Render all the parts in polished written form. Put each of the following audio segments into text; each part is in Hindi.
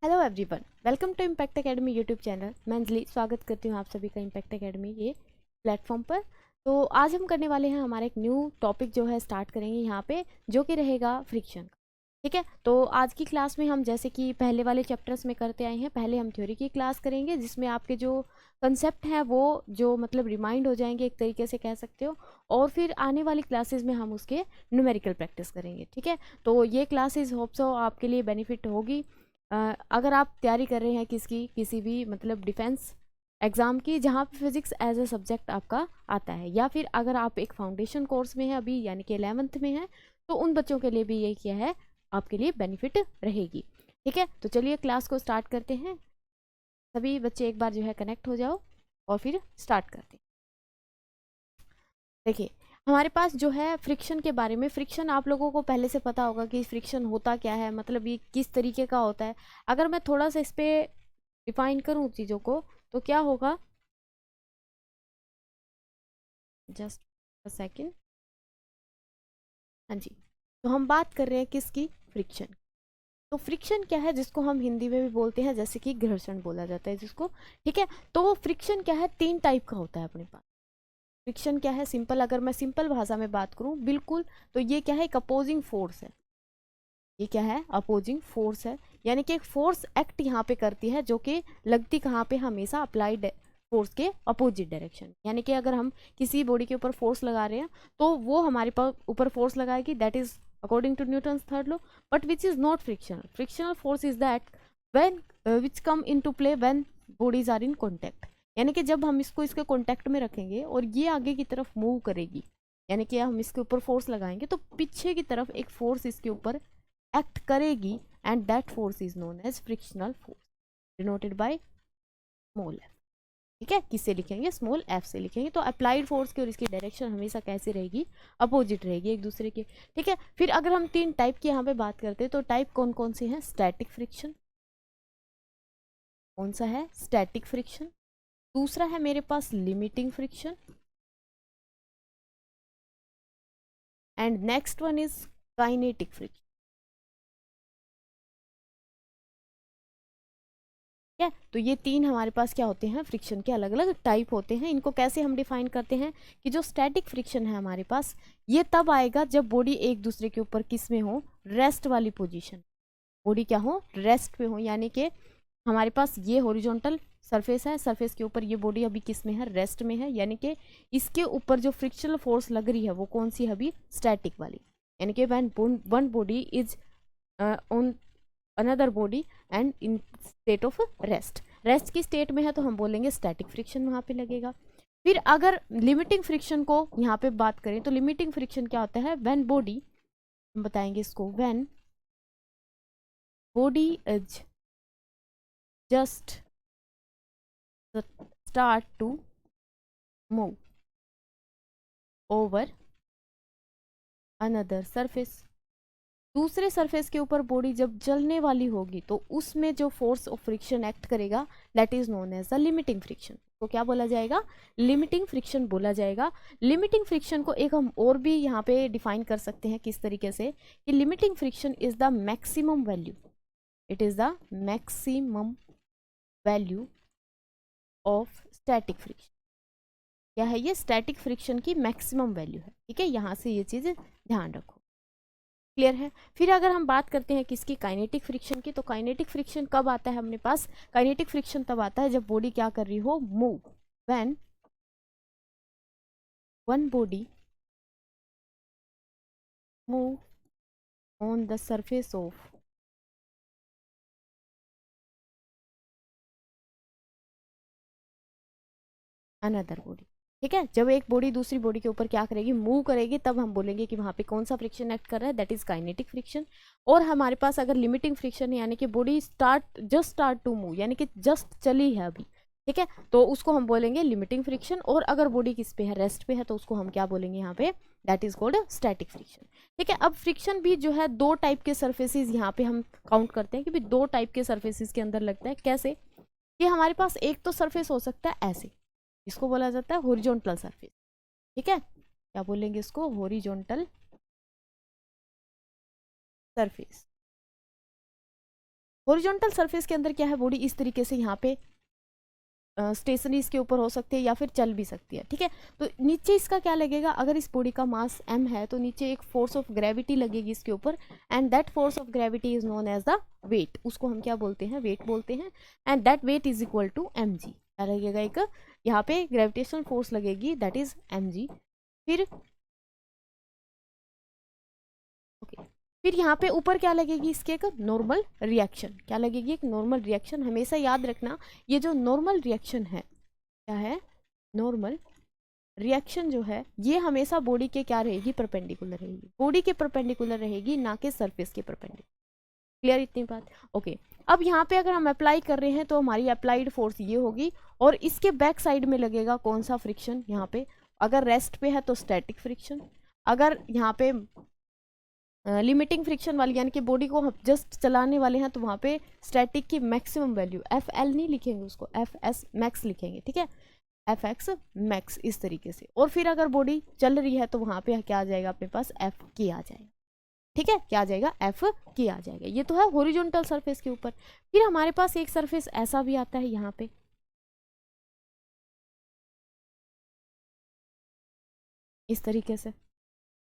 Hello everyone, welcome to Impact Academy YouTube channel. मैं अंजलि स्वागत करती हूँ आप सभी का इम्पैक्ट एकेडमी ये प्लेटफॉर्म पर। तो आज हम करने वाले हैं हमारा एक न्यू टॉपिक जो है स्टार्ट करेंगे यहाँ पे, जो कि रहेगा फ्रिक्शन। ठीक है, तो आज की क्लास में हम जैसे कि पहले वाले चैप्टर्स में करते आए हैं, पहले हम थ्योरी की क्लास करेंगे जिसमें आपके जो कंसेप्ट हैं वो जो मतलब रिमाइंड हो जाएंगे, एक तरीके से कह सकते हो। और फिर आने वाली क्लासेस में हम उसके न्यूमेरिकल प्रैक्टिस करेंगे। ठीक है, तो ये क्लासेस होप सो आपके लिए बेनिफिट होगी। अगर आप तैयारी कर रहे हैं किसी भी मतलब डिफेंस एग्ज़ाम की जहाँ पे फिजिक्स एज ए सब्जेक्ट आपका आता है, या फिर अगर आप एक फाउंडेशन कोर्स में हैं अभी यानी कि 11th में हैं, तो उन बच्चों के लिए भी ये क्या है, आपके लिए बेनिफिट रहेगी। ठीक है, तो चलिए क्लास को स्टार्ट करते हैं। सभी बच्चे एक बार जो है कनेक्ट हो जाओ और फिर स्टार्ट करते हैं। देखिए, हमारे पास जो है फ्रिक्शन के बारे में, फ्रिक्शन आप लोगों को पहले से पता होगा कि फ्रिक्शन होता क्या है, मतलब ये किस तरीके का होता है। अगर मैं थोड़ा सा इस पे डिफाइन करूँ चीज़ों को तो क्या होगा, जस्ट अ सेकेंड। हाँ जी, तो हम बात कर रहे हैं किसकी, फ्रिक्शन। तो फ्रिक्शन क्या है, जिसको हम हिंदी में भी बोलते हैं जैसे कि घर्षण बोला जाता है जिसको। ठीक है, तो फ्रिक्शन क्या है, 3 टाइप का होता है अपने पास। फ्रिक्शन क्या है, सिंपल अगर मैं सिंपल भाषा में बात करूं बिल्कुल, तो ये क्या है, एक अपोजिंग फोर्स है। ये क्या है, अपोजिंग फोर्स है, यानी कि एक फोर्स एक्ट यहाँ पे करती है जो कि लगती कहाँ पे, हमेशा अप्लाइड फोर्स के अपोजिट डायरेक्शन। यानी कि अगर हम किसी बॉडी के ऊपर फोर्स लगा रहे हैं तो वो हमारे पास ऊपर फोर्स लगाएगी, that is according to Newton's third law. But which is not frictional. Frictional force is that when which come into play when bodies are in contact. यानी कि जब हम इसको इसके कॉन्टैक्ट में रखेंगे और ये आगे की तरफ मूव करेगी, यानी कि हम इसके ऊपर फोर्स लगाएंगे तो पीछे की तरफ एक फोर्स इसके ऊपर एक्ट करेगी, and that force is known as frictional force, denoted by small F. ठीक है, किससे लिखेंगे, स्मॉल एफ से लिखेंगे। तो अप्लाइड फोर्स की और इसकी डायरेक्शन हमेशा कैसे रहेगी, अपोजिट रहेगी एक दूसरे के। ठीक है, फिर अगर हम 3 टाइप की यहाँ पे बात करते हैं तो टाइप कौन कौन सी हैं, स्टैटिक फ्रिक्शन। कौन सा है, स्टैटिक फ्रिक्शन। दूसरा है मेरे पास limiting friction, and next one is kinetic friction. है, तो ये 3 हमारे पास क्या होते हैं, फ्रिक्शन के अलग अलग टाइप होते हैं। इनको कैसे हम डिफाइन करते हैं कि जो स्टैटिक फ्रिक्शन है हमारे पास, ये तब आएगा जब बॉडी एक दूसरे के ऊपर किस में हो, रेस्ट वाली पोजीशन। बॉडी क्या हो, रेस्ट पे हो, यानी कि हमारे पास ये हॉरिजॉन्टल सरफेस है, सरफेस के ऊपर ये बॉडी अभी किस में है, रेस्ट में है। यानी कि इसके ऊपर जो फ्रिक्शनल फोर्स लग रही है वो कौन सी है, अभी स्टैटिक वाली। यानी कि when one body is on another body and in state of rest, rest की स्टेट में है तो हम बोलेंगे स्टैटिक फ्रिक्शन वहां पे लगेगा। फिर अगर लिमिटिंग फ्रिक्शन को यहाँ पे बात करें तो लिमिटिंग फ्रिक्शन क्या होता है, व्हेन बॉडी, हम बताएंगे इसको, when body is just start to move over another surface. दूसरे सरफेस के ऊपर बॉडी जब चलने वाली होगी तो उसमें जो फोर्स ऑफ फ्रिक्शन एक्ट करेगा, that is known as the limiting friction. तो क्या बोला जाएगा, लिमिटिंग फ्रिक्शन बोला जाएगा। लिमिटिंग फ्रिक्शन को एक हम और भी यहाँ पे डिफाइन कर सकते हैं किस तरीके से, कि limiting friction is the maximum value, it is the maximum value of static friction. क्या है ये, स्टैटिक फ्रिक्शन की मैक्सिमम वैल्यू है। ठीक है, यहाँ से ये चीज़ ध्यान रखो, क्लियर है। फिर अगर हम बात करते हैं किसकी, काइनेटिक फ्रिक्शन की, तो काइनेटिक फ्रिक्शन कब आता है अपने पास, काइनेटिक फ्रिक्शन तब आता है जब बॉडी क्या कर रही हो, move, when one body move on the surface of another body. ठीक है, जब एक बॉडी दूसरी बॉडी के ऊपर क्या करेगी, मूव करेगी, तब हम बोलेंगे कि वहां पे कौन सा फ्रिक्शन एक्ट कर रहा है, दैट इज काइनेटिक फ्रिक्शन। और हमारे पास अगर लिमिटिंग फ्रिक्शन है, यानी कि बॉडी स्टार्ट टू मूव, यानी कि जस्ट चली है अभी, ठीक है, तो उसको हम बोलेंगे लिमिटिंग फ्रिक्शन। और अगर बॉडी किस पे है, रेस्ट पे है, तो उसको हम क्या बोलेंगे यहाँ पे, that is called static friction. ठीक है, अब फ्रिक्शन भी जो है 2 टाइप के सर्फेसिस यहाँ पे हम काउंट करते हैं कि भाई 2 टाइप के सर्फेसिस के अंदर लगता है। कैसे, कि हमारे पास एक तो सरफेस हो सकता है ऐसे, इसको बोला जाता है हॉरिजॉन्टल सरफेस। ठीक है, क्या बोलेंगे इसको, हॉरिजॉन्टल सरफेस। हॉरिजॉन्टल सरफेस के अंदर क्या है, बॉडी इस तरीके से यहाँ पे स्टेशनरी इसके ऊपर हो सकती है या फिर चल भी सकती है, ठीक है। तो नीचे इसका क्या लगेगा, अगर इस बॉडी का मास m है तो नीचे एक फोर्स ऑफ ग्रेविटी लगेगी इसके ऊपर, and that force of gravity is known as the weight, उसको हम क्या बोलते हैं, वेट बोलते हैं। And that weight is equal to mg, क्या लगेगा, एक यहाँ पे ग्रेविटेशनल फोर्स लगेगी, दैट इज mg। फिर फिर यहाँ पे ऊपर क्या लगेगी, इसके एक नॉर्मल रिएक्शन, क्या लगेगी, एक नॉर्मल रिएक्शन। हमेशा याद रखना ये जो नॉर्मल रिएक्शन है, क्या है, नॉर्मल रिएक्शन जो है ये हमेशा बॉडी के क्या रहेगी, परपेंडिकुलर रहेगी, बॉडी के परपेंडिकुलर रहेगी, ना कि सरफेस के परपेंडिकुलर। क्लियर इतनी बात, ओके। अब यहाँ पे अगर हम अप्लाई कर रहे हैं तो हमारी अप्लाइड फोर्स ये होगी, और इसके बैक साइड में लगेगा कौन सा फ्रिक्शन, यहाँ पे अगर रेस्ट पे है तो स्टैटिक फ्रिक्शन, अगर यहाँ पे लिमिटिंग फ्रिक्शन वाली यानी कि बॉडी को हम जस्ट चलाने वाले हैं तो वहाँ पे स्टैटिक की मैक्सिमम वैल्यू, एफ एल नहीं लिखेंगे उसको, एफ एस मैक्स लिखेंगे, ठीक है, एफ एक्स मैक्स इस तरीके से। और फिर अगर बॉडी चल रही है तो वहाँ पे क्या आ जाएगा अपने पास, एफ की आ जाएगा, ठीक है, क्या आ जाएगा, एफ की आ जाएगा। ये तो है हॉरिजॉन्टल सरफेस के ऊपर। फिर हमारे पास एक सरफेस ऐसा भी आता है यहाँ पे, इस तरीके से,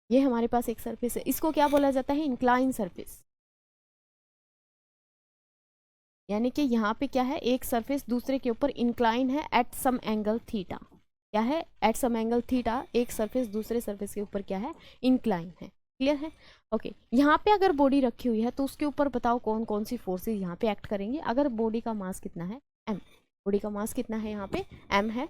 ये हमारे पास एक सरफेस है, इसको क्या बोला जाता है, इंक्लाइन सरफेस। यानी कि यहाँ पे क्या है, एक सरफेस दूसरे के ऊपर इंक्लाइन है एट सम एंगल थीटा, क्या है, एट सम एंगल थीटा, एक सरफेस दूसरे सरफेस के ऊपर क्या है, इंक्लाइन है। क्लियर है, ओके। यहाँ पे अगर बॉडी रखी हुई है तो उसके ऊपर बताओ कौन कौन सी फोर्सेस यहाँ पे एक्ट करेंगे। अगर बॉडी का मास कितना है, m, बॉडी का मास कितना है, यहाँ पे m है,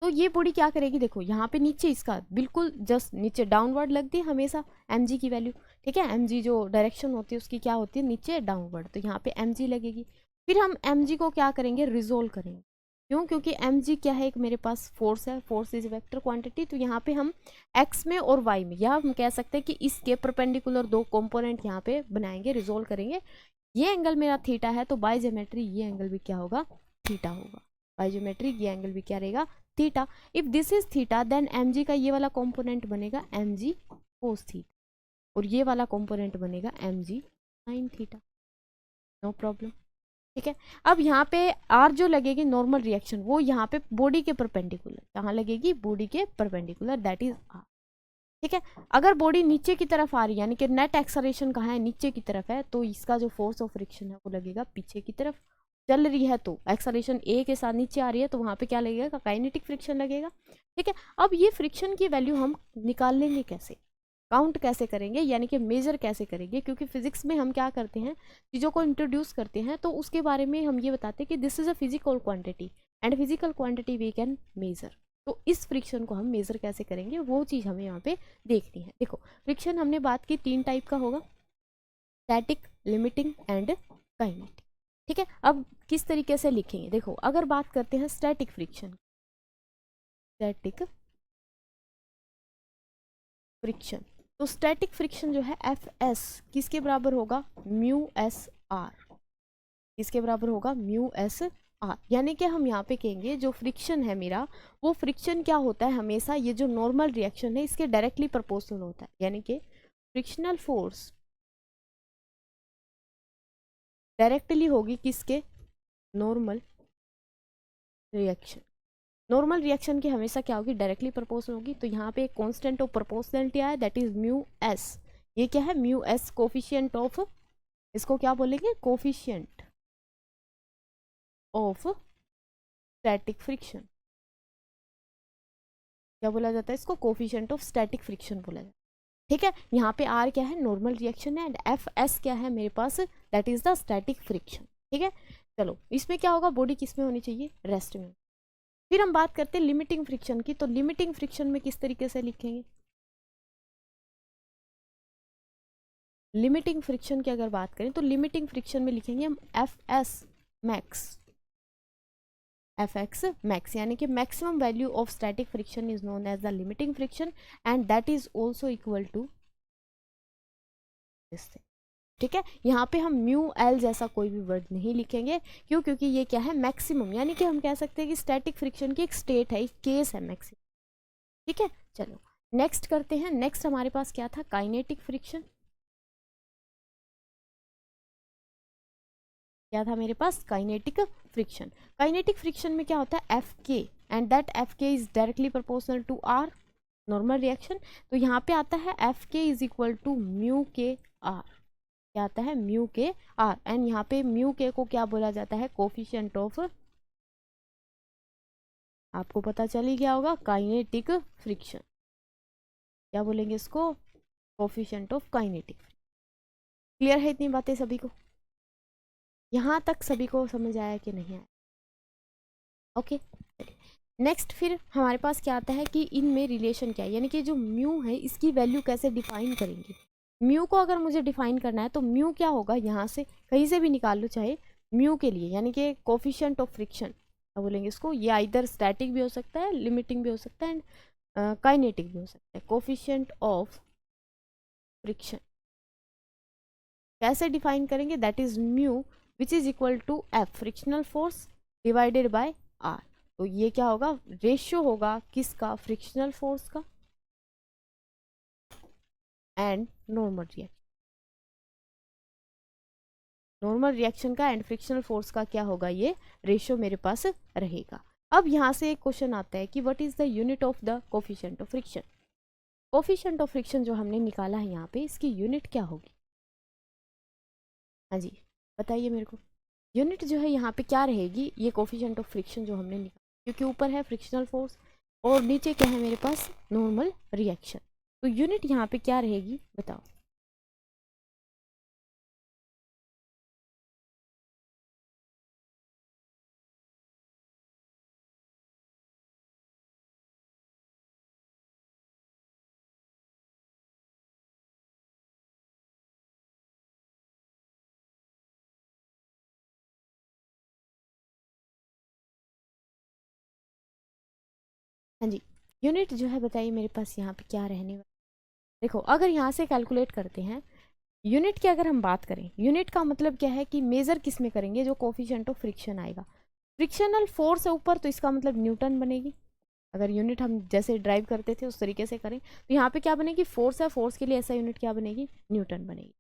तो ये बॉडी क्या करेगी, देखो यहाँ पे नीचे इसका बिल्कुल जस्ट नीचे डाउनवर्ड लगती है हमेशा mg की वैल्यू, ठीक है, mg जो डायरेक्शन होती है उसकी क्या होती है, नीचे डाउनवर्ड, तो यहाँ पे mg लगेगी। फिर हम mg को क्या करेंगे, रिजोल्व करेंगे, क्यों, क्योंकि mg क्या है, एक मेरे पास फोर्स है, फोर्स इज वेक्टर क्वांटिटी, तो यहाँ पे हम x में और y में, या हम कह सकते हैं कि इसके परपेंडिकुलर दो कंपोनेंट यहाँ पे बनाएंगे, रिजोल्व करेंगे। ये एंगल मेरा थीटा है तो बाय ज्योमेट्री ये एंगल भी क्या होगा, थीटा होगा, बाय ज्योमेट्री ये एंगल भी क्या रहेगा, theta. If this is theta then mg का ये वाला कंपोनेंट बनेगा mg कोस थीटा, और ये वाला कंपोनेंट बनेगा mg sine theta, no problem, ठीक है। अब यहाँ पे r जो लगेगी नॉर्मल रिएक्शन, वो यहाँ पे बॉडी के परपेंडिकुलर, कहाँ लगेगी, बॉडी के परपेंडिकुलर, दैट इज r, ठीक है। अगर बॉडी नीचे की तरफ आ रही है यानी कि नेट एक्सलेरेशन कहाँ है, नीचे की तरफ है, तो इसका जो फोर्स ऑफ फ्रिक्शन है वो लगेगा पीछे की तरफ। चल रही है तो एक्सलेरेशन ए के साथ नीचे आ रही है तो वहाँ पे क्या लगेगा, काइनेटिक फ्रिक्शन लगेगा, ठीक है। अब ये फ्रिक्शन की वैल्यू हम निकाल लेंगे कैसे, काउंट कैसे करेंगे, यानी कि मेजर कैसे करेंगे, क्योंकि फिजिक्स में हम क्या करते हैं, चीज़ों को इंट्रोड्यूस करते हैं तो उसके बारे में हम ये बताते हैं कि this is a physical quantity and physical quantity we can measure. तो इस फ्रिक्शन को हम मेजर कैसे करेंगे वो चीज़ हमें यहाँ पे देखनी है। देखो फ्रिक्शन हमने बात की 3 टाइप का होगा, स्टैटिक, लिमिटिंग एंड काइनेटिक, ठीक है। अब किस तरीके से लिखेंगे, देखो अगर बात करते हैं स्टैटिक फ्रिक्शन, स्टैटिक फ्रिक्शन, तो स्टैटिक फ्रिक्शन जो है एफ एस किसके बराबर होगा, म्यू एस आर, किसके बराबर होगा, म्यू एस आर। यानी कि हम यहाँ पे कहेंगे जो फ्रिक्शन है मेरा, वो फ्रिक्शन क्या होता है, हमेशा ये जो नॉर्मल रिएक्शन है इसके डायरेक्टली प्रोपोर्शनल होता है, यानी कि फ्रिक्शनल फोर्स डायरेक्टली होगी किसके, नॉर्मल रिएक्शन, नॉर्मल रिएक्शन की हमेशा क्या होगी, डायरेक्टली प्रोपोर्शनल होगी। तो यहाँ पे एक कांस्टेंट ऑफ प्रोपोर्शनलिटी आया, दैट इज म्यू एस, ये क्या है, म्यू एस कोफिशिएंट ऑफ, इसको क्या बोलेंगे, कोफिशिएंट ऑफ स्टैटिक फ्रिक्शन, क्या बोला जाता है इसको, कोफिशिएंट ऑफ स्टैटिक फ्रिक्शन बोला जाता है, ठीक है। यहाँ पे आर क्या है, नॉर्मल रिएक्शन है, एंड एफ एस क्या है मेरे पास, that is the static friction, ठीक है। चलो इसमें क्या होगा, बॉडी किस में होनी चाहिए, रेस्ट में। फिर हम बात करते हैं लिमिटिंग फ्रिक्शन की, तो लिमिटिंग फ्रिक्शन में किस तरीके से लिखेंगे, लिमिटिंग फ्रिक्शन की अगर बात करें तो लिमिटिंग फ्रिक्शन में लिखेंगे हम F S max, F X max, यानी कि maximum value of static friction is known as the limiting friction and that is also equal to this, ठीक है। यहाँ पे हम म्यू एल जैसा कोई भी वर्ड नहीं लिखेंगे, क्यों, क्योंकि ये क्या है, मैक्सिमम, यानी कि हम कह सकते हैं कि स्टैटिक फ्रिक्शन की एक स्टेट है, एक केस है मैक्सिमम, ठीक है। चलो नेक्स्ट करते हैं, नेक्स्ट हमारे पास क्या था, काइनेटिक फ्रिक्शन, क्या था मेरे पास, काइनेटिक फ्रिक्शन। काइनेटिक फ्रिक्शन में क्या होता है, F K, and that F K is directly proportional to R normal reaction. तो यहाँ पे आता है F K is equal to mu K R, क्या आता है, म्यू के आर, एंड यहाँ पे म्यू के को क्या बोला जाता है, कोफिशिएंट ऑफ, आपको पता चल ही गया होगा, काइनेटिक फ्रिक्शन, क्या बोलेंगे इसको, कोफिशिएंट ऑफ काइनेटिक। क्लियर है इतनी बातें सभी को, यहाँ तक सभी को समझ आया कि नहीं आया, ओके। नेक्स्ट फिर हमारे पास क्या आता है कि इनमें रिलेशन क्या है, यानी कि जो म्यू है इसकी वैल्यू कैसे डिफाइन करेंगे। म्यू को अगर मुझे डिफाइन करना है तो म्यू क्या होगा, यहाँ से कहीं से भी निकाल लो, चाहे म्यू के लिए, यानी कि कोफिशिएंट ऑफ फ्रिक्शन, क्या बोलेंगे इसको, ये आइदर स्टैटिक भी हो सकता है, लिमिटिंग भी हो सकता है, एंड काइनेटिक भी हो सकता है। कोफिशिएंट ऑफ फ्रिक्शन कैसे डिफाइन करेंगे, that is mu which is equal to F frictional force divided by R. तो ये क्या होगा, रेशियो होगा किसका, फ्रिक्शनल फोर्स का and normal reaction, normal reaction का एंड फ्रिक्शनल फोर्स का क्या होगा, ये रेशियो मेरे पास रहेगा। अब यहाँ से एक क्वेश्चन आता है कि what is the unit of the coefficient of friction. Coefficient of friction जो हमने निकाला है यहाँ पे, इसकी यूनिट क्या होगी, हाँ जी बताइए मेरे को। यूनिट जो है यहाँ पे क्या रहेगी, ये कोफिशिएंट ऑफ फ्रिक्शन जो हमने निकाला, क्योंकि ऊपर है फ्रिक्शनल फोर्स और नीचे क्या है मेरे पास, नॉर्मल रिएक्शन, तो यूनिट यहाँ पे क्या रहेगी बताओ। हाँ जी, यूनिट जो है बताइए मेरे पास यहाँ पे क्या रहने वाला। देखो अगर यहाँ से कैलकुलेट करते हैं यूनिट की, अगर हम बात करें यूनिट का मतलब क्या है कि मेजर किस में करेंगे, जो कोफिशिएंट ऑफ फ्रिक्शन आएगा, फ्रिक्शनल फोर्स है ऊपर, तो इसका मतलब न्यूटन बनेगी। अगर यूनिट हम जैसे ड्राइव करते थे उस तरीके से करें तो यहाँ पे क्या बनेगी, फोर्स है, फोर्स के लिए ऐसा यूनिट क्या बनेगी, न्यूटन बनेगी।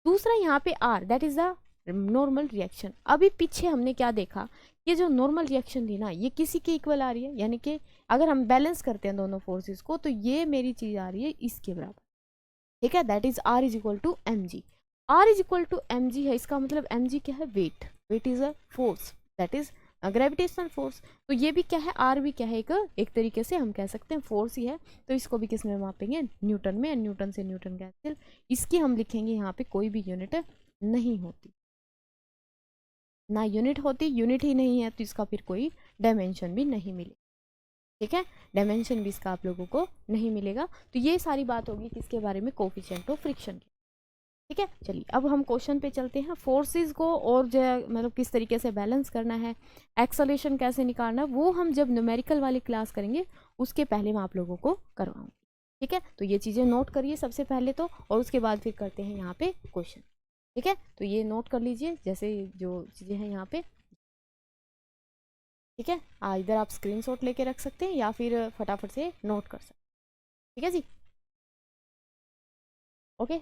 दूसरा यहाँ पे R, that is the normal reaction. अभी पीछे हमने क्या देखा, ये जो नॉर्मल रिएक्शन थी ना, ये किसी के इक्वल आ रही है, यानी कि अगर हम बैलेंस करते हैं दोनों फोर्सेस को तो ये मेरी चीज आ रही है इसके बराबर, ठीक है, that is R is equal to M G. R is equal to M G है, इसका मतलब एम जी क्या है, weight, weight is a force, that is gravitational force. तो ये भी क्या है, आर भी क्या है, एक तरीके से हम कह सकते हैं फोर्स ही है, तो इसको भी किस में मापेंगे, न्यूटन में, न्यूटन से न्यूटन कैंसिल, इसकी हम लिखेंगे यहाँ पे कोई भी यूनिट नहीं होती, ना यूनिट होती, यूनिट ही नहीं है तो इसका फिर कोई डायमेंशन भी नहीं मिले, ठीक है, डायमेंशन भी इसका आप लोगों को नहीं मिलेगा। तो ये सारी बात होगी किसके बारे में, कोफिशिएंट ऑफ फ्रिक्शन की, ठीक है। चलिए अब हम क्वेश्चन पे चलते हैं, फोर्सेस को और जो है मतलब किस तरीके से बैलेंस करना है, एक्सेलरेशन कैसे निकालना है, वो हम जब न्यूमेरिकल वाली क्लास करेंगे उसके पहले मैं आप लोगों को करवाऊंगी, ठीक है। तो ये चीज़ें नोट करिए सबसे पहले तो, और उसके बाद फिर करते हैं यहाँ पे क्वेश्चन, ठीक है। तो ये नोट कर लीजिए जैसे जो चीज़ें हैं यहाँ पे, ठीक है, इधर आप स्क्रीनशॉट लेके रख सकते हैं या फिर फटाफट से नोट कर सकते हैं, ठीक है जी, ओके।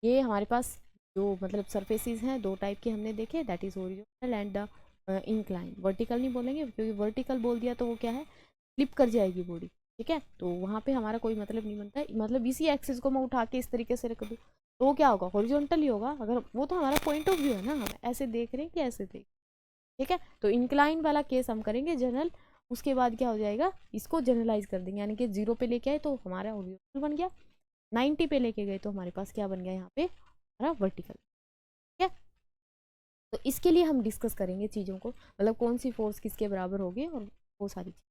ये हमारे पास जो मतलब सरफेसेस हैं दो टाइप के हमने देखे, that is original and the incline. Vertical नहीं बोलेंगे क्योंकि वर्टिकल बोल दिया तो वो क्या है, फ्लिप कर जाएगी बॉडी, ठीक है, तो वहाँ पे हमारा कोई मतलब नहीं बनता है, मतलब इसी एक्सिस को मैं उठा के इस तरीके से रख दूँ तो वो क्या होगा, हॉरिजॉन्टल ही होगा, अगर वो तो हमारा पॉइंट ऑफ व्यू है ना, हम ऐसे देख रहे हैं कि ऐसे देख, ठीक है। तो इंक्लाइन वाला केस हम करेंगे जनरल, उसके बाद क्या हो जाएगा, इसको जनरलाइज कर देंगे, यानी कि 0 पे लेके आए तो हमारा हॉरिजॉन्टल बन गया, 90 पे लेके गए तो हमारे पास क्या बन गया यहाँ पे, हमारा वर्टिकल, ठीक है। तो इसके लिए हम डिस्कस करेंगे चीज़ों को, मतलब कौन सी फोर्स किसके बराबर होगी और वो सारी चीज़,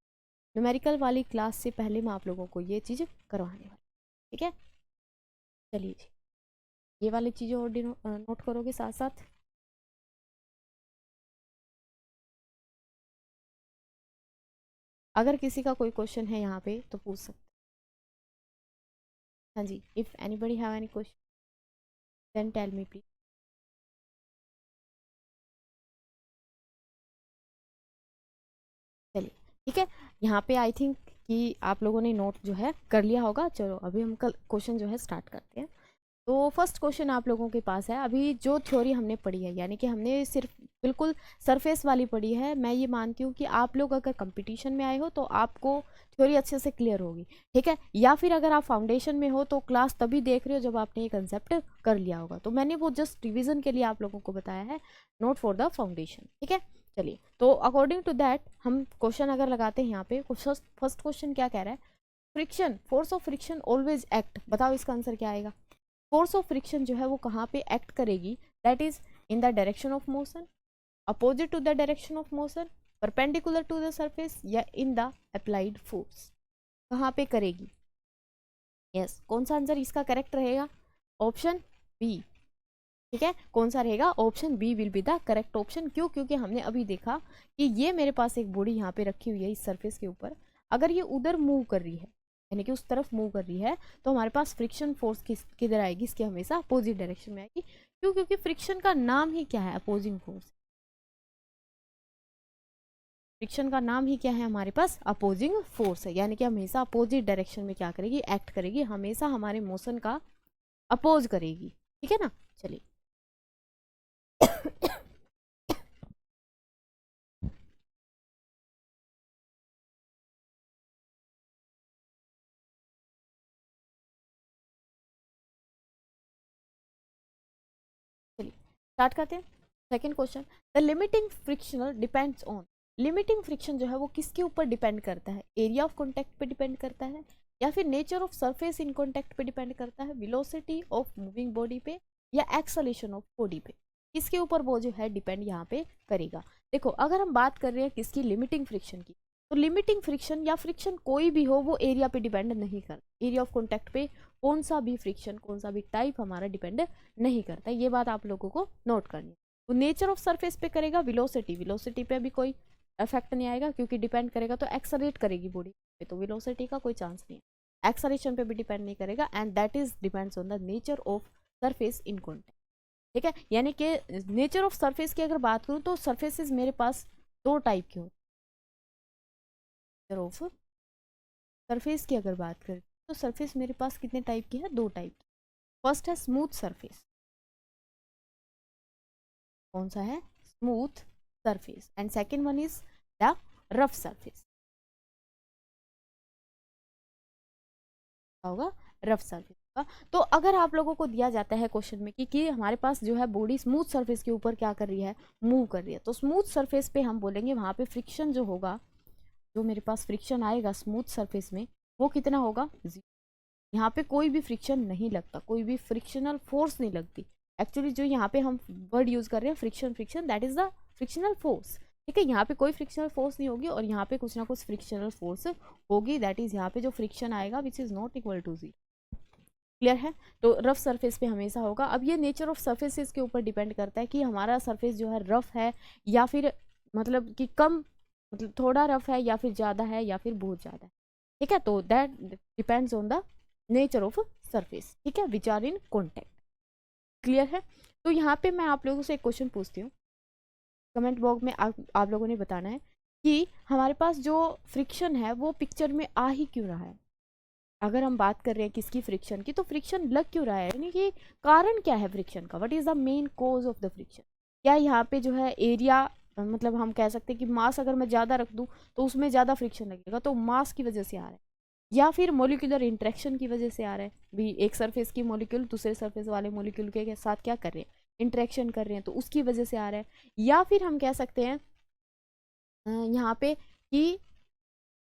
न्यूमेरिकल वाली क्लास से पहले मैं आप लोगों को ये चीज़ करवाने वाली, ठीक है। चलिए जी, ये वाली चीज़ें और नोट करोगे साथ साथ। अगर किसी का कोई क्वेश्चन है यहाँ पे तो पूछ सकते, हाँ जी, if anybody have any question then tell me please. चलिए ठीक है, यहाँ पे आई थिंक कि आप लोगों ने नोट जो है कर लिया होगा। चलो अभी हम कल क्वेश्चन जो है स्टार्ट करते हैं। तो फर्स्ट क्वेश्चन आप लोगों के पास है, अभी जो थ्योरी हमने पढ़ी है, यानी कि हमने सिर्फ बिल्कुल सरफेस वाली पढ़ी है। मैं ये मानती हूँ कि आप लोग अगर कंपटीशन में आए हो तो आपको थ्योरी अच्छे से क्लियर होगी, ठीक है। या फिर अगर आप फाउंडेशन में हो तो क्लास तभी देख रहे हो जब आपने ये कंसेप्ट कर लिया होगा। तो मैंने वो जस्ट रिविजन के लिए आप लोगों को बताया है, नॉट फॉर द फाउंडेशन, ठीक है। चलिए, तो अकॉर्डिंग टू दैट हम क्वेश्चन अगर लगाते हैं यहाँ पे, फर्स्ट क्वेश्चन क्या कह रहा है, friction, force of friction always act. बताओ इसका आंसर क्या आएगा। फोर्स ऑफ फ्रिक्शन जो है वो कहाँ पे एक्ट करेगी, that is in the direction of motion, opposite to the direction of motion, perpendicular to the surface, या इन द अप्लाइड फोर्स। कहाँ पे करेगी, यस कौन सा आंसर इसका करेक्ट रहेगा, ऑप्शन बी, ठीक है। कौन सा रहेगा, option B will be the correct option. क्यों, क्योंकि हमने अभी देखा कि ये मेरे पास एक बॉडी यहाँ पे रखी हुई है इस सरफेस के ऊपर, अगर ये उधर मूव कर रही है, यानी कि उस तरफ मूव कर रही है, तो हमारे पास फ्रिक्शन फोर्स किधर आएगी, इसके हमेशा अपोजिट डायरेक्शन में आएगी। क्यों, क्योंकि फ्रिक्शन का नाम ही क्या है, अपोजिंग फोर्स। फ्रिक्शन का नाम ही क्या है हमारे पास, अपोजिंग फोर्स है, यानी कि हमेशा अपोजिट डायरेक्शन में क्या करेगी, एक्ट करेगी, हमेशा हमारे मोशन का अपोज करेगी, ठीक है ना। चलिए चलिए स्टार्ट करते हैं second question. The limiting frictional depends on, limiting friction जो है वो किसके ऊपर डिपेंड करता है, एरिया ऑफ कॉन्टैक्ट पे डिपेंड करता है, या फिर nature of surface in contact पे डिपेंड करता है, वेलोसिटी ऑफ मूविंग बॉडी पे, या एक्सेलेरेशन ऑफ बॉडी पे, किसके ऊपर वो जो है डिपेंड यहाँ पे करेगा। देखो अगर हम बात कर रहे हैं किसकी, लिमिटिंग फ्रिक्शन की, तो लिमिटिंग फ्रिक्शन या फ्रिक्शन कोई भी हो वो एरिया पे डिपेंड नहीं करता, एरिया ऑफ कॉन्टैक्ट पे कौन सा भी फ्रिक्शन, कौन सा भी टाइप हमारा डिपेंड नहीं करता, ये बात आप लोगों को नोट करनी है। वो नेचर ऑफ सरफेस पे करेगा, वेलोसिटी, वेलोसिटी पे भी कोई इफेक्ट नहीं आएगा क्योंकि डिपेंड करेगा तो एक्सलरेट करेगी बॉडी पे, तो वेलोसिटी का कोई चांस नहीं है। एक्सलेशन पे भी डिपेंड नहीं करेगा, and that is depends on the nature of surface in contact, ठीक है। यानी कि नेचर ऑफ सरफेस की अगर बात करूँ तो सरफेसेस मेरे पास दो टाइप के होते हैं। नेचर ऑफ सरफेस की अगर बात करें तो सरफेस मेरे पास कितने टाइप की है, दो टाइप की। फर्स्ट है स्मूथ सरफेस, कौन सा है, smooth surface, and second one is the rough surface, होगा रफ सरफेस का। तो अगर आप लोगों को दिया जाता है क्वेश्चन में कि हमारे पास जो है बॉडी स्मूथ सरफेस के ऊपर क्या कर रही है, मूव कर रही है, तो स्मूथ सरफेस पे हम बोलेंगे वहां पे फ्रिक्शन जो होगा, जो मेरे पास फ्रिक्शन आएगा स्मूथ सरफेस में वो कितना होगा, यहाँ पे कोई भी फ्रिक्शन नहीं लगता, कोई भी फ्रिक्शनल फोर्स नहीं लगती। एक्चुअली जो यहाँ पे हम वर्ड यूज कर रहे हैं friction, friction that is the frictional force, ठीक है। यहाँ पे कोई फ्रिक्शनल फोर्स नहीं होगी और यहाँ पे कुछ ना कुछ फ्रिक्शनल फोर्स होगी, दैट इज यहाँ पे जो फ्रिक्शन आएगा which is not equal to 0, clear है। तो रफ सरफेस पे हमेशा होगा। अब ये नेचर ऑफ सरफेसेस के ऊपर डिपेंड करता है कि हमारा सरफेस जो है रफ है या फिर मतलब कि कम, मतलब थोड़ा रफ है या फिर ज़्यादा है या फिर बहुत ज़्यादा है, ठीक है। तो that depends on the nature of surface, ठीक है, which are in contact, clear है। तो यहाँ पे मैं आप लोगों से एक क्वेश्चन पूछती हूँ, कमेंट बॉक्स में आप लोगों ने बताना है कि हमारे पास जो फ्रिक्शन है वो पिक्चर में आ ही क्यों रहा है। अगर हम बात कर रहे हैं किसकी, फ्रिक्शन की, तो फ्रिक्शन लग क्यों रहा है, यानी कि कारण क्या है फ्रिक्शन का, what is the main cause of the friction. क्या यहाँ पे जो है एरिया, मतलब हम कह सकते हैं कि मास अगर मैं ज़्यादा रख दूँ तो उसमें ज़्यादा फ्रिक्शन लगेगा, तो मास की वजह से आ रहा है, या फिर मोलिकुलर इंटरेक्शन की वजह से आ रहा है, भी एक सरफेस की मोलिक्यूल दूसरे सरफेस वाले मोलिक्यूल के साथ क्या कर रहे हैं, इंटरेक्शन कर रहे हैं, तो उसकी वजह से आ रहा है। या फिर हम कह सकते हैं यहाँ पे कि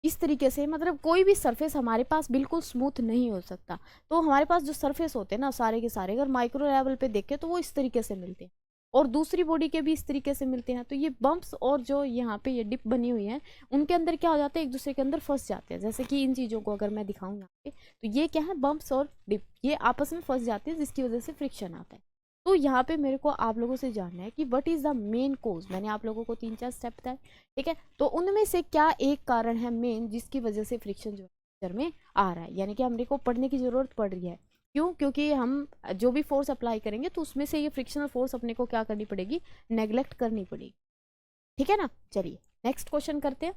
इस तरीके से, मतलब कोई भी सरफेस हमारे पास बिल्कुल स्मूथ नहीं हो सकता, तो हमारे पास जो सरफेस होते हैं ना सारे के सारे, अगर माइक्रो लेवल पे देखें तो वो इस तरीके से मिलते हैं, और दूसरी बॉडी के भी इस तरीके से मिलते हैं। तो ये बम्प्स और जो यहाँ पे ये डिप बनी हुई है उनके अंदर क्या हो जाता है, एक दूसरे के अंदर फंस जाते हैं। जैसे कि इन चीज़ों को अगर मैं दिखाऊँ यहाँ पे, तो ये क्या है, बम्प्स और डिप, ये आपस में फंस जाते हैं जिसकी वजह से फ्रिक्शन आता है। तो यहाँ पे मेरे को आप लोगों से जानना है कि व्हाट इज द मेन कोज। मैंने आप लोगों को 3-4 स्टेप बताए, ठीक है, तो उनमें से क्या एक कारण है मेन जिसकी वजह से फ्रिक्शन जो पिक्चर में आ रहा है, यानी कि हमने को पढ़ने की जरूरत पड़ रही है। क्यों, क्योंकि हम जो भी फोर्स अप्लाई करेंगे तो उसमें से ये फ्रिक्शनल फोर्स अपने को क्या करनी पड़ेगी, नेग्लेक्ट करनी पड़ेगी, ठीक है ना। चलिए नेक्स्ट क्वेश्चन करते हैं।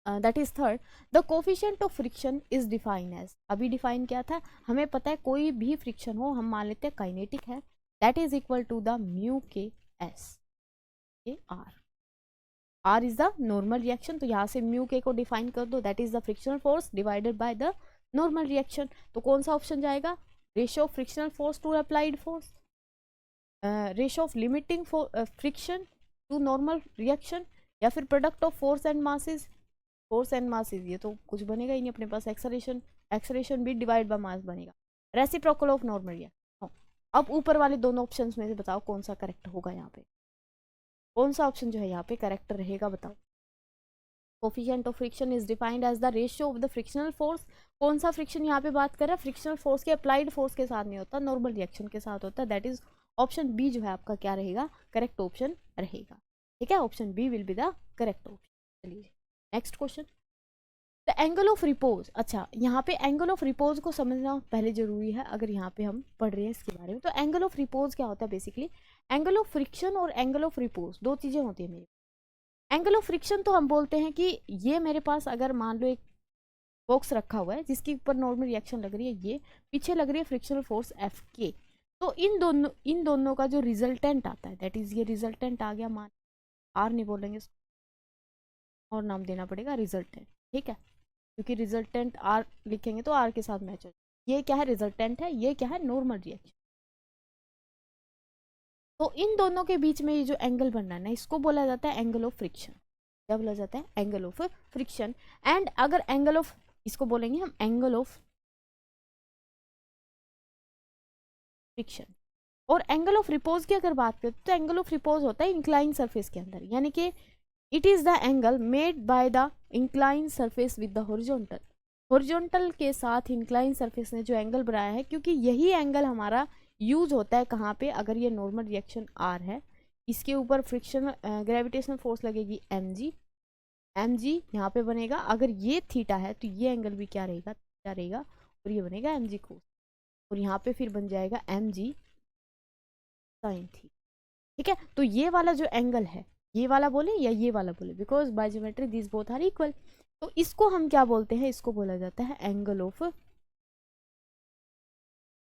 That is third, the coefficient of friction is define as, अभी डिफाइन क्या था, हमें पता है कोई भी फ्रिक्शन हो, हम मान लेते हैं काइनेटिक है, that is equal to the mu K S, ये R is the normal reaction, तो यहाँ से म्यू के को डिफाइन कर दो, that is the frictional force divided by the normal reaction. तो कौन सा ऑप्शन जाएगा, ratio of frictional force to applied force, ratio of limiting friction to normal reaction, या फिर product of force and masses, force and masses ये तो कुछ बनेगा ही नहीं अपने पास, एक्सेलरेशन भी डिवाइड बाय मास बनेगा, रेसिप्रोकल ऑफ नॉर्मल रिएक्शन। अब ऊपर वाले दोनों ऑप्शंस में से बताओ कौन सा करेक्ट होगा, यहाँ पे कौन सा ऑप्शन जो है यहाँ पे करेक्ट रहेगा, बताओ। Coefficient of friction is defined as the ratio of the frictional force, कौन सा फ्रिक्शन यहाँ पे बात कर रहा है, फ्रिक्शनल फोर्स के अप्लाइड फोर्स के साथ नहीं होता, नॉर्मल रिएक्शन के साथ होता है, दैट इज ऑप्शन बी जो है आपका क्या रहेगा, करेक्ट ऑप्शन रहेगा, ठीक है, option B will be the correct option. चलिए next question, the angle of repose. अच्छा, यहाँ पे एंगल ऑफ रिपोज को समझना पहले जरूरी है, अगर यहाँ पे हम पढ़ रहे हैं इसके बारे में, तो एंगल ऑफ रिपोज क्या होता है, बेसिकली एंगल ऑफ फ्रिक्शन और एंगल ऑफ रिपोज दो चीजें होती है मेरे। एंगल ऑफ फ्रिक्शन तो हम बोलते हैं कि ये मेरे पास अगर मान लो एक बॉक्स रखा हुआ है जिसके ऊपर नॉर्मल रिएक्शन लग रही है, ये पीछे लग रही है फ्रिक्शनल फोर्स एफ के, तो इन दोनों का जो रिजल्टेंट आता है, दैट इज ये रिजल्टेंट आ गया, मान आर नहीं बोलेंगे और नाम देना पड़ेगा रिजल्टेंट, ठीक है, क्योंकि रिजल्टेंट आर लिखेंगे तो आर के साथ मैच हो, ये क्या है रिजल्टेंट है, ये क्या है नॉर्मल रिएक्शन। तो इन दोनों के बीच में ये जो एंगल बनना है ना, इसको बोला जाता है एंगल ऑफ फ्रिक्शन, क्या बोला जाता है, एंगल ऑफ फ्रिक्शन। एंड अगर एंगल ऑफ, इसको बोलेंगे हम एंगल ऑफ फ्रिक्शन, और एंगल ऑफ रिपोज की अगर बात करें तो एंगल ऑफ रिपोज होता है इंक्लाइन सरफेस के अंदर, यानी कि it is the angle made by the incline surface with the horizontal, horizontal के साथ इंक्लाइन सरफेस ने जो एंगल बनाया है, क्योंकि यही एंगल हमारा यूज होता है कहाँ पे, अगर ये नॉर्मल रिएक्शन आर है, इसके ऊपर फ्रिक्शन ग्रेविटेशनल फोर्स लगेगी एम जी यहाँ पे बनेगा, अगर ये थीटा है तो ये एंगल भी क्या रहेगा, थीटा रहेगा, और ये बनेगा एम जी कोस, और यहाँ पे फिर बन जाएगा एम जी साइन थी, ठीक है। तो ये वाला जो एंगल है, ये वाला बोले या ये वाला बोले, because by geometry this both are equal, तो इसको हम क्या बोलते हैं, इसको बोला जाता है एंगल ऑफ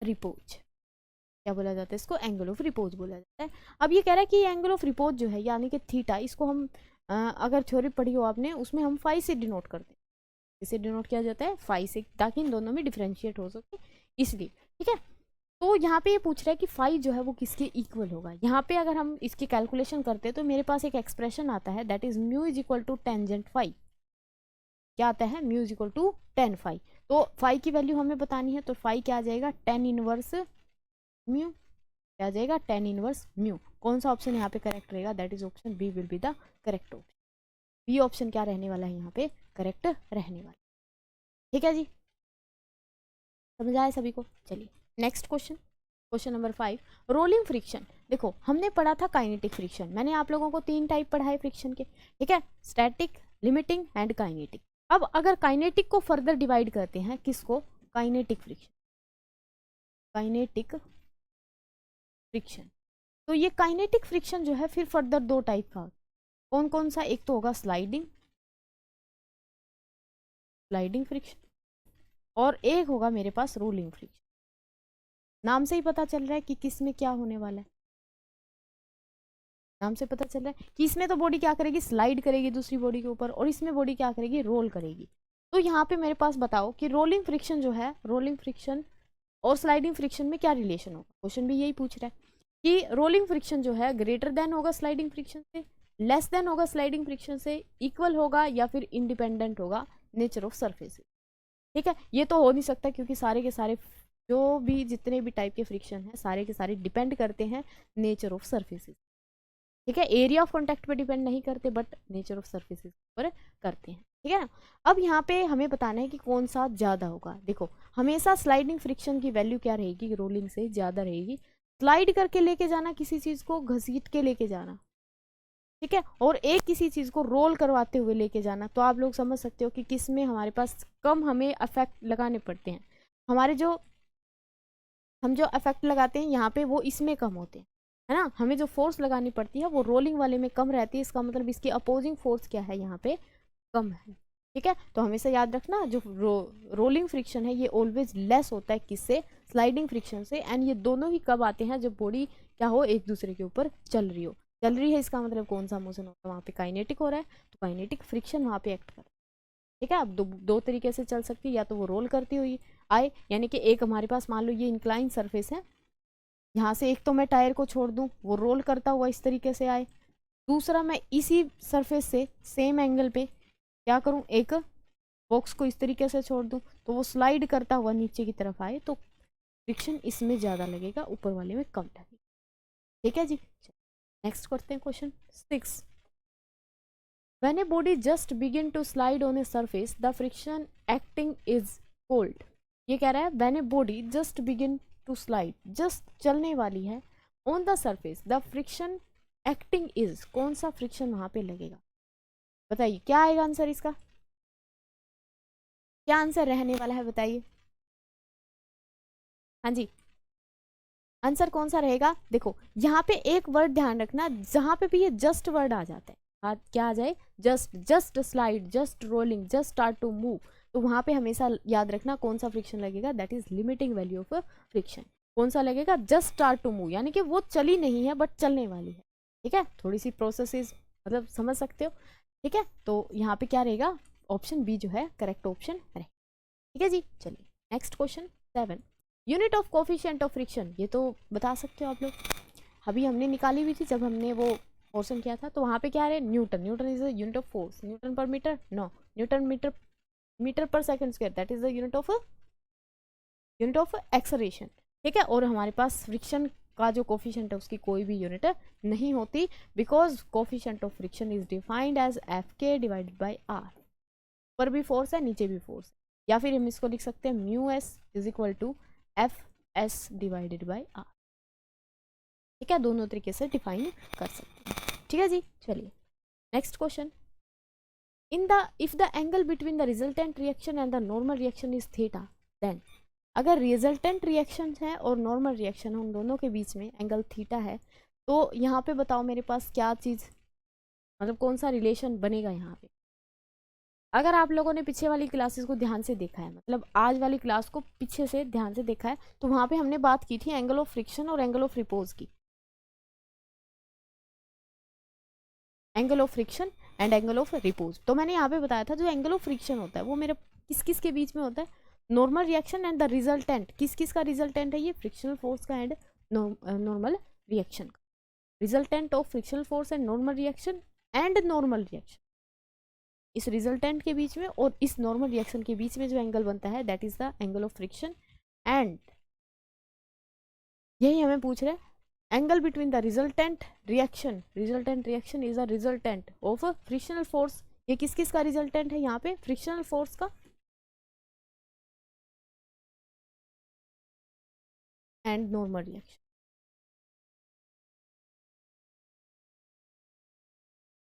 रिपोज, क्या बोला जाता है इसको, एंगल ऑफ रिपोज बोला जाता है। अब ये कह रहा है कि एंगल ऑफ रिपोज जो है यानी कि थीटा, इसको हम अगर थ्योरी पढ़ी हो आपने, उसमें हम फाई से डिनोट करते हैं, इसे डिनोट किया जाता है फाई से, ताकि इन दोनों में डिफ्रेंशिएट हो सके, इसलिए, ठीक है। तो यहाँ पे ये पूछ रहा है कि फाई जो है वो किसके इक्वल होगा, यहाँ पे अगर हम इसकी कैलकुलेशन करते हैं तो मेरे पास एक एक्सप्रेशन आता है, that is mu is equal to tangent phi, क्या आता है, mu is equal to 10 phi, तो फाई की वैल्यू हमें बतानी है, तो फाई क्या आ जाएगा, 10 इनवर्स म्यू, क्या आ जाएगा, 10 इनवर्स म्यू। कौन सा ऑप्शन यहाँ पे करेक्ट रहेगा, that is option B will be the correct option, B option क्या रहने वाला है यहाँ पे, करेक्ट रहने वाला, ठीक है जी, समझ आए सभी को। चलिए next question, question number 5, rolling friction. देखो हमने पढ़ा था काइनेटिक फ्रिक्शन, मैंने आप लोगों को 3 टाइप पढ़ाए फ्रिक्शन के, ठीक है, स्टैटिक, लिमिटिंग एंड काइनेटिक। अब अगर काइनेटिक को फर्दर डिवाइड करते हैं, किसको, काइनेटिक फ्रिक्शन, काइनेटिक फ्रिक्शन, तो ये काइनेटिक फ्रिक्शन जो है फिर फर्दर 2 टाइप का, कौन कौन सा, एक तो होगा स्लाइडिंग फ्रिक्शन, और एक होगा मेरे पास रोलिंग फ्रिक्शन। नाम से ही पता चल रहा है कि किस में क्या होने वाला है, नाम से पता चल रहा है कि इसमें तो बॉडी क्या करेगी, स्लाइड करेगी दूसरी बॉडी के ऊपर, और इसमें बॉडी क्या करेगी, रोल करेगी। तो यहाँ पे मेरे पास बताओ कि रोलिंग फ्रिक्शन जो है, रोलिंग फ्रिक्शन और स्लाइडिंग फ्रिक्शन में क्या रिलेशन होगा, क्वेश्चन भी यही पूछ रहा है कि रोलिंग फ्रिक्शन जो है ग्रेटर देन होगा स्लाइडिंग फ्रिक्शन से, लेस देन होगा स्लाइडिंग फ्रिक्शन से, इक्वल होगा या फिर इंडिपेंडेंट होगा नेचर ऑफ सरफेस, ठीक है। ये तो हो नहीं सकता क्योंकि सारे के सारे जो भी जितने भी टाइप के फ्रिक्शन हैं सारे के सारे डिपेंड करते हैं नेचर ऑफ सरफेसेस, ठीक है, एरिया ऑफ कॉन्टैक्ट पे डिपेंड नहीं करते बट नेचर ऑफ सरफेसेस पर करते हैं, ठीक है ना। अब यहाँ पे हमें बताना है कि कौन सा ज़्यादा होगा। देखो हमेशा स्लाइडिंग फ्रिक्शन की वैल्यू क्या रहेगी, रोलिंग से ज़्यादा रहेगी, स्लाइड करके लेके जाना किसी चीज़ को, घसीट के लेके जाना, ठीक है, और एक किसी चीज़ को रोल करवाते हुए लेके जाना, तो आप लोग समझ सकते हो कि किस में हमारे पास कम हमें इफेक्ट लगाने पड़ते हैं, हमारे जो हम जो इफेक्ट लगाते हैं यहाँ पे वो इसमें कम होते हैं, है ना, हमें जो फोर्स लगानी पड़ती है वो रोलिंग वाले में कम रहती है, इसका मतलब इसकी अपोजिंग फोर्स क्या है यहाँ पे, कम है, ठीक है, तो हमेशा याद रखना जो रोलिंग फ्रिक्शन है ये ऑलवेज लेस होता है किससे, स्लाइडिंग फ्रिक्शन से। एंड ये दोनों ही कब आते हैं, जब बॉडी क्या हो, एक दूसरे के ऊपर चल रही हो। चल रही है इसका मतलब कौन सा मोशन होता है, वहाँ पे काइनेटिक हो रहा है, तो काइनेटिक फ्रिक्शन वहाँ पे एक्ट कर रहा है। ठीक है, अब दो तरीके से चल सकती है, या तो वो रोल करती हुई आए, यानी कि एक हमारे पास मान लो ये इंक्लाइन सरफेस है, यहाँ से एक तो मैं टायर को छोड़ दूँ, वो रोल करता हुआ इस तरीके से आए, दूसरा मैं इसी सरफेस से सेम एंगल पे क्या करूँ, एक बॉक्स को इस तरीके से छोड़ दूँ, तो वो स्लाइड करता हुआ नीचे की तरफ आए, तो फ्रिक्शन इसमें ज़्यादा लगेगा, ऊपर वाले में कम लगेगा। ठीक है जी, नेक्स्ट करते हैं question 6। When a body just begin to slide on a surface, the friction acting is cold. ये कह रहा है when a body just begin to slide, just चलने वाली है, on the surface, the friction acting is, कौन सा फ्रिक्शन वहां पे लगेगा, बताइए क्या आएगा आंसर इसका, क्या आंसर रहने वाला है बताइए। हाँ जी, आंसर कौन सा रहेगा, देखो यहाँ पे एक वर्ड ध्यान रखना, जहां पे भी ये जस्ट वर्ड आ जाता है, क्या आ जाए, just slide, just rolling, just start to move, तो वहां पे हमेशा याद रखना कौन सा फ्रिक्शन लगेगा, that is limiting value of friction. कौन सा लगेगा, जस्ट स्टार्ट टू मूव, यानी कि वो चली नहीं है बट चलने वाली है। ठीक है, थोड़ी सी प्रोसेस मतलब समझ सकते हो। ठीक है, तो यहाँ पे क्या रहेगा, ऑप्शन बी जो है करेक्ट ऑप्शन है। ठीक है जी, चलिए next question 7। Unit of coefficient of friction, ये तो बता सकते हो आप लोग, अभी हमने निकाली हुई थी जब हमने वो पोर्शन किया था, तो वहाँ पे क्या है, newton, newton is the unit of force, newton per metre, no, newton metre, metre per second square, that is the unit of acceleration. ठीक है, और हमारे पास फ्रिक्शन का जो कोफिशिएंट है उसकी कोई भी यूनिट नहीं होती, because coefficient of friction is defined as F K divided by R, ऊपर भी फोर्स है नीचे भी फोर्स है, या फिर हम इसको लिख सकते हैं mu S is equal to F S divided by R. ठीक है, दोनों तरीके से डिफाइन कर सकते हैं। ठीक है जी, चलिए next question. In the if the angle between the resultant reaction and the normal reaction is theta, then, अगर रिजल्टेंट रिएक्शन है और नॉर्मल रिएक्शन है, उन दोनों के बीच में एंगल थीटा है, तो यहाँ पे बताओ मेरे पास क्या चीज़, मतलब कौन सा रिलेशन बनेगा यहाँ पे। अगर आप लोगों ने पीछे वाली क्लासेस को ध्यान से देखा है, मतलब आज वाली क्लास को पीछे से ध्यान से देखा है, तो वहाँ पे हमने बात की थी एंगल ऑफ फ्रिक्शन और एंगल ऑफ रिपोज की, angle of friction and angle of repose. तो मैंने यहाँ पे बताया था जो एंगल ऑफ फ्रिक्शन होता है वो मेरे किस किस के बीच में होता है, normal reaction and the resultant, किस किस का रिजल्टेंट है ये, फ्रिक्शनल फोर्स का एंड नॉर्मल रिएक्शन का, resultant of frictional force and normal reaction and normal reaction, इस रिजल्टेंट के बीच में और इस नॉर्मल रिएक्शन के बीच में जो एंगल बनता है that is the angle of friction. And यही हमें पूछ रहे हैं angle between the resultant reaction is a resultant of frictional force, ये किस किस का रिजल्टेंट है यहाँ पे, फ्रिक्शनल फोर्स का एंड नॉर्मल रिएक्शन,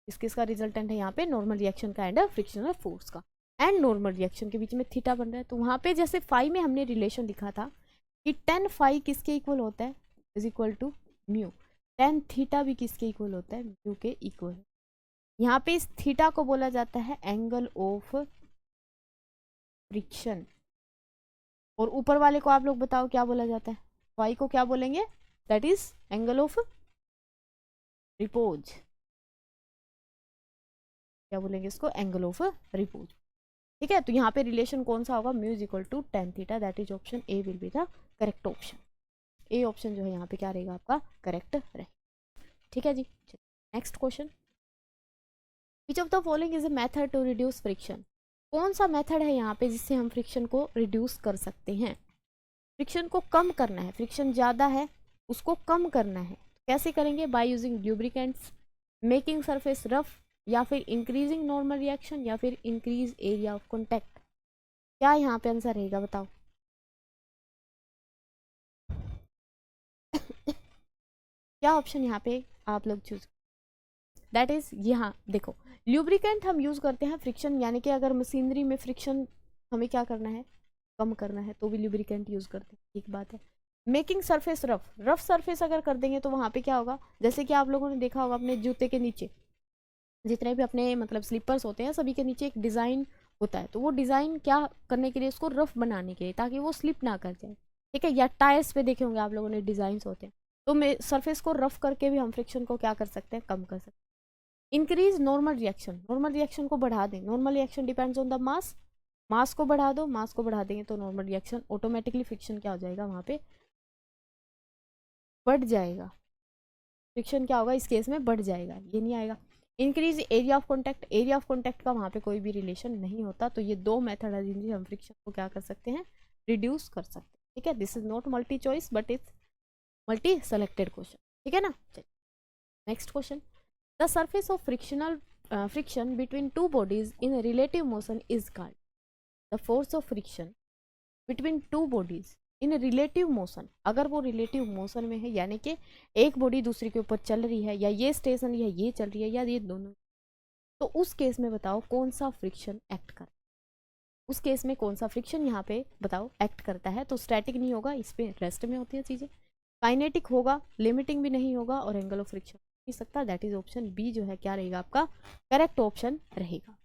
किस किस का रिजल्टेंट है यहाँ पे, नॉर्मल रिएक्शन का एंड फ्रिक्शनल फोर्स का, एंड नॉर्मल रिएक्शन के बीच में थीटा बन रहा है, तो वहाँ पे जैसे फाई में हमने रिलेशन लिखा था कि टेन फाई किसके इक्वल होता है, is equal to mu, tan theta भी किसके इक्वल होता है, म्यू के इक्वल। यहाँ पे इस थीटा को बोला जाता है एंगल ऑफ फ्रिक्शन, और ऊपर वाले को आप लोग बताओ क्या बोला जाता है, फाई को क्या बोलेंगे, that is angle of repose, क्या बोलेंगे इसको, एंगल ऑफ रिपोज। ठीक है, तो यहाँ पे रिलेशन कौन सा होगा, mu is equal to tan theta, that is option A will be the correct option, A option जो है यहाँ पे क्या रहेगा आपका, करेक्ट रहेगा। ठीक है जी, next question, which of the following is a method to reduce friction, कौन सा मेथड है यहाँ पे जिससे हम फ्रिक्शन को रिड्यूस कर सकते हैं, फ्रिक्शन को कम करना है, फ्रिक्शन ज़्यादा है उसको कम करना है, कैसे करेंगे, by using lubricants, making surface rough, या फिर इंक्रीजिंग नॉर्मल रिएक्शन, या फिर इंक्रीज एरिया ऑफ कॉन्टैक्ट, क्या यहाँ पे आंसर रहेगा बताओ। क्या ऑप्शन यहाँ पे आप लोग चूज, दैट इज यहाँ देखो, ल्यूब्रिकेंट हम यूज करते हैं फ्रिक्शन, यानी कि अगर मशीनरी में फ्रिक्शन हमें क्या करना है, कम करना है, तो भी ल्यूब्रिकेंट यूज करते हैं, एक बात है। Making surface rough, rough surface अगर कर देंगे तो वहाँ पे क्या होगा, जैसे कि आप लोगों ने देखा होगा अपने जूते के नीचे, जितने भी अपने मतलब स्लीपर्स होते हैं सभी के नीचे एक डिज़ाइन होता है, तो वो डिज़ाइन क्या करने के लिए, उसको रफ बनाने के लिए, ताकि वो स्लिप ना कर जाए, ठीक है। या टायर्स पे देखे होंगे आप लोगों ने डिज़ाइंस होते हैं, तो मैं सरफेस को रफ करके भी हम फ्रिक्शन को क्या कर सकते हैं, कम कर सकते हैं। Increase normal reaction, normal reaction को बढ़ा दें, normal reaction depends on the mass, mass को बढ़ा दो, मास को बढ़ा देंगे तो नॉर्मल रिएक्शन ऑटोमेटिकली फ्रिक्शन क्या हो जाएगा, वहाँ पे बढ़ जाएगा, फ्रिक्शन क्या होगा इस केस में बढ़ जाएगा, ये नहीं आएगा। Increase area of contact, area of contact का वहाँ पे कोई भी रिलेशन नहीं होता, तो ये दो मेथड है जिनसे हम फ्रिक्शन को क्या कर सकते हैं, रिड्यूस कर सकते हैं, ठीक है। This is not multi choice but it's multi selected question, ठीक है ना। चलिए next question, the surface of frictional friction between two bodies in relative motion is called, the force of friction between two bodies in relative motion, अगर वो रिलेटिव मोशन में है, यानी कि एक बॉडी दूसरी के ऊपर चल रही है, या ये स्टेशनरी है ये चल रही है, या ये दोनों, तो उस केस में बताओ कौन सा फ्रिक्शन एक्ट कर, उस केस में कौन सा फ्रिक्शन यहाँ पे बताओ एक्ट करता है। तो स्टैटिक नहीं होगा, इस पे रेस्ट में होती है चीज़ें, काइनेटिक होगा, लिमिटिंग भी नहीं होगा, और एंगल ऑफ फ्रिक्शन नहीं सकता, दैट इज ऑप्शन बी जो है क्या रहेगा आपका करेक्ट ऑप्शन रहेगा,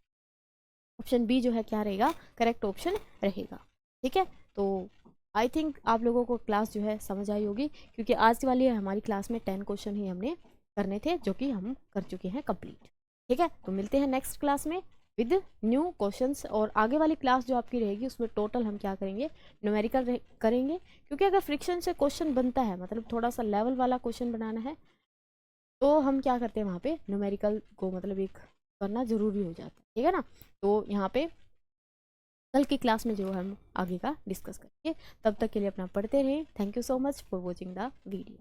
ऑप्शन बी जो है क्या रहेगा करेक्ट ऑप्शन रहेगा, ठीक है। तो आई थिंक आप लोगों को क्लास जो है समझ आई होगी, क्योंकि आज वाली हमारी क्लास में 10 क्वेश्चन ही हमने करने थे, जो कि हम कर चुके हैं कंप्लीट, ठीक है। तो मिलते हैं नेक्स्ट क्लास में विद न्यू क्वेश्चंस, और आगे वाली क्लास जो आपकी रहेगी उसमें टोटल हम क्या करेंगे, न्यूमेरिकल करेंगे, क्योंकि अगर फ्रिक्शन से क्वेश्चन बनता है, मतलब थोड़ा सा लेवल वाला क्वेश्चन बनाना है, तो हम क्या करते हैं वहाँ पे न्यूमेरिकल को मतलब एक करना ज़रूरी हो जाता है, ठीक है ना। तो यहाँ पे कल की क्लास में जो हम आगे का डिस्कस करेंगे, तब तक के लिए अपना पढ़ते रहें। Thank you so much for watching the video.